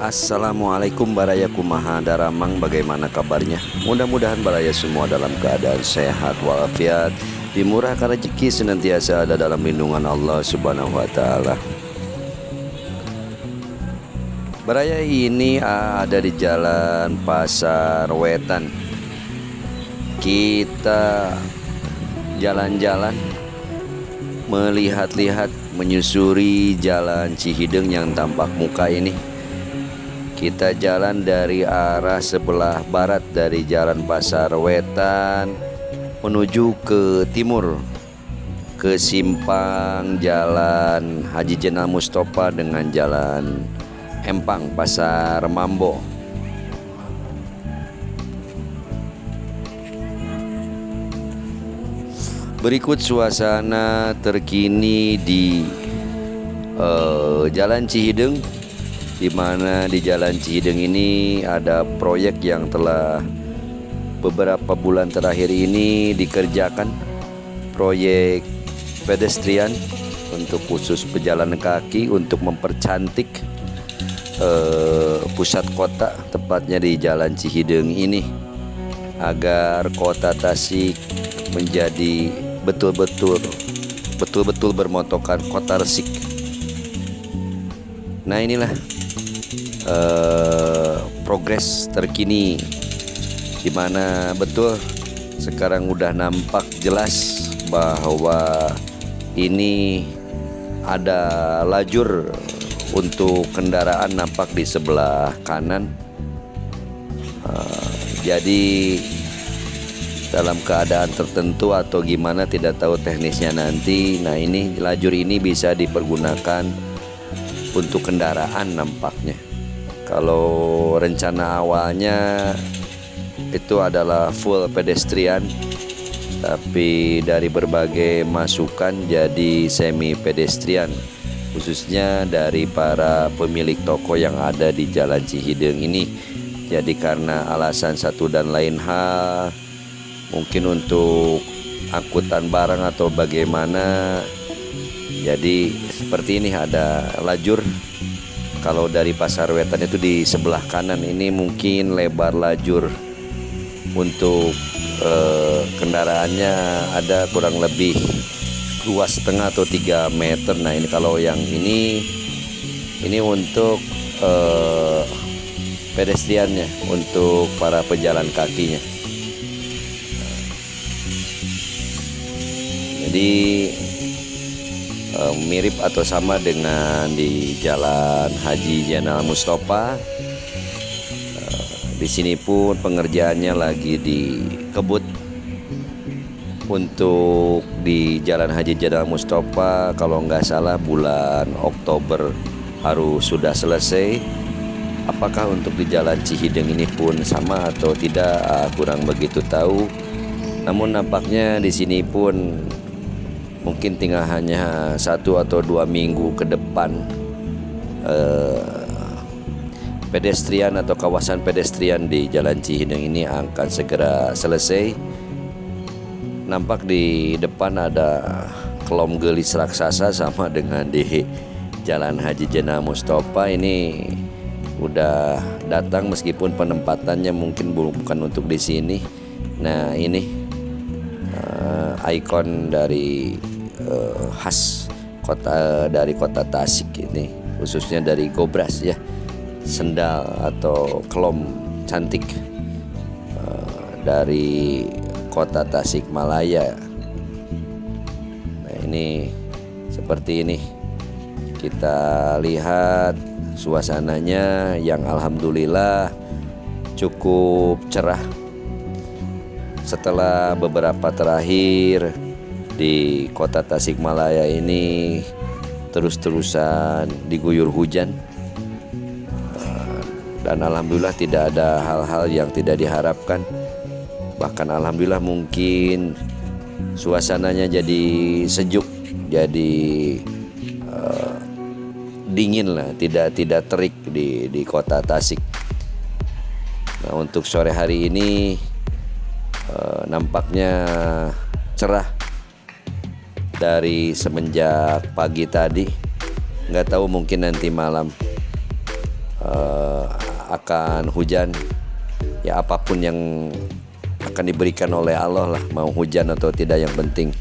Assalamualaikum baraya kumaha daramang, bagaimana kabarnya? Mudah-mudahan baraya semua dalam keadaan sehat walafiat, dimurahkan rezeki, senantiasa ada dalam lindungan Allah Subhanahu wa taala. Baraya ini ada di Jalan Pasar Wetan. Kita jalan-jalan, melihat-lihat, menyusuri jalan Cihideng yang tampak muka ini. Kita jalan dari arah sebelah barat dari Jalan Pasar Wetan menuju ke timur, ke simpang Jalan Haji Jenal Mustofa dengan Jalan Empang Pasar Mambo. Berikut suasana terkini di Jalan Cihideng, di mana di Jalan Cihideng ini ada proyek yang telah beberapa bulan terakhir ini dikerjakan, proyek pedestrian untuk khusus pejalan kaki untuk mempercantik pusat kota, tepatnya di Jalan Cihideng ini, agar kota Tasik menjadi betul-betul bermotokan kota resik. Nah, inilah progres terkini, di mana betul sekarang udah nampak jelas bahwa ini ada lajur untuk kendaraan nampak di sebelah kanan. Jadi dalam keadaan tertentu atau gimana tidak tahu teknisnya nanti. Nah, ini lajur ini bisa dipergunakan untuk kendaraan nampaknya. Kalau rencana awalnya itu adalah full pedestrian, tapi dari berbagai masukan jadi semi pedestrian, khususnya dari para pemilik toko yang ada di Jalan Cihideng ini. Jadi karena alasan satu dan lain hal, mungkin untuk angkutan barang atau bagaimana, jadi seperti ini ada lajur. Kalau dari Pasar Wetan itu di sebelah kanan ini mungkin lebar lajur untuk kendaraannya ada kurang lebih 2,5 atau 3 meter. Nah, ini kalau yang ini untuk pedestriannya, untuk para pejalan kakinya. Jadi mirip atau sama dengan di Jalan Haji Jenal Mustofa. Di sini pun pengerjaannya lagi dikebut. Untuk di Jalan Haji Jenal Mustofa, kalau nggak salah bulan Oktober harus sudah selesai. Apakah untuk di Jalan Cihideng ini pun sama atau tidak, kurang begitu tahu. Namun nampaknya di sini pun mungkin tinggal hanya 1 atau 2 minggu ke depan pedestrian atau kawasan pedestrian di Jalan Cihideng ini akan segera selesai. Nampak di depan ada kolom gelis raksasa sama dengan di Jalan Haji Jenal Mustofa. Ini udah datang meskipun penempatannya mungkin bukan untuk di sini. Nah, ini ikon dari khas kota, dari kota Tasik ini, khususnya dari Gobras ya, sendal atau kelom cantik dari kota Tasikmalaya. Nah, ini seperti ini kita lihat suasananya yang alhamdulillah cukup cerah setelah beberapa terakhir di kota Tasikmalaya ini terus-terusan diguyur hujan, dan alhamdulillah tidak ada hal-hal yang tidak diharapkan. Bahkan alhamdulillah mungkin suasananya jadi sejuk, jadi dingin lah, tidak terik di kota Tasik. Nah, untuk sore hari ini nampaknya cerah dari semenjak pagi tadi. Nggak tahu mungkin nanti malam akan hujan. Ya apapun yang akan diberikan oleh Allah lah, mau hujan atau tidak, yang penting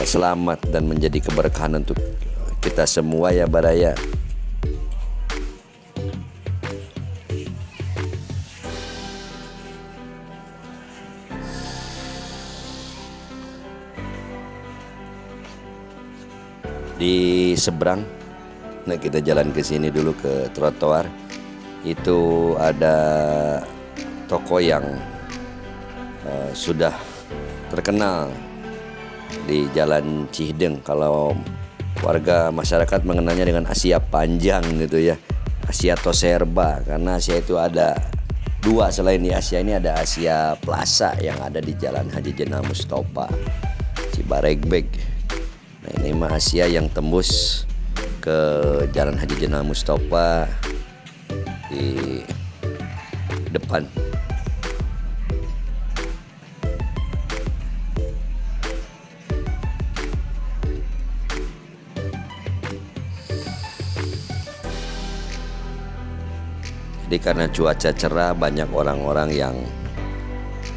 selamat dan menjadi keberkahan untuk kita semua ya Baraya. Di seberang, nah kita jalan ke sini dulu ke trotoar. Itu ada toko yang sudah terkenal di Jalan Cihdeng. Kalau warga masyarakat mengenalnya dengan Asia Panjang gitu ya, Asia Toserba, karena Asia itu ada dua. Selain di Asia ini ada Asia Plaza yang ada di Jalan Haji Jenal Mustofa Cibaregbek. Nah ini mah Asia yang tembus ke Jalan Haji Jenal Mustofa di depan. Jadi karena cuaca cerah, banyak orang-orang yang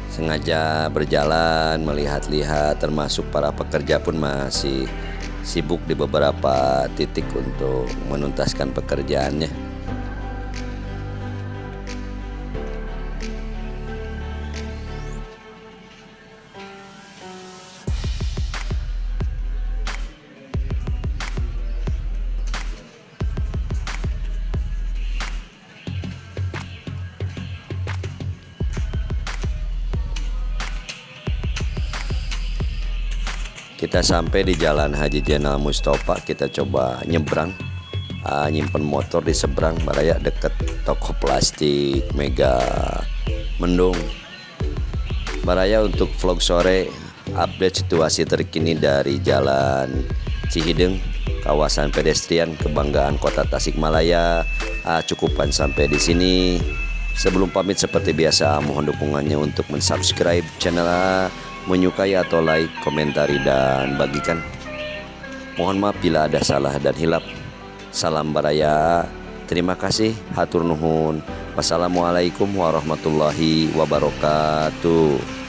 sengaja berjalan melihat-lihat, termasuk para pekerja pun masih sibuk di beberapa titik untuk menuntaskan pekerjaannya. Kita sampai di Jalan Haji Jenal Mustofa, kita coba nyebrang, nyimpen motor di seberang Baraya, deket toko plastik Mega Mendung. Baraya untuk vlog sore, update situasi terkini dari Jalan Cihideng, kawasan pedestrian kebanggaan Kota Tasikmalaya. Cukupan sampai di sini. Sebelum pamit seperti biasa, mohon dukungannya untuk mensubscribe channel menyukai atau like, komentari, dan bagikan. Mohon maaf bila ada salah dan hilap. Salam Baraya. Terima kasih. Hatur nuhun. Wassalamualaikum warahmatullahi wabarakatuh.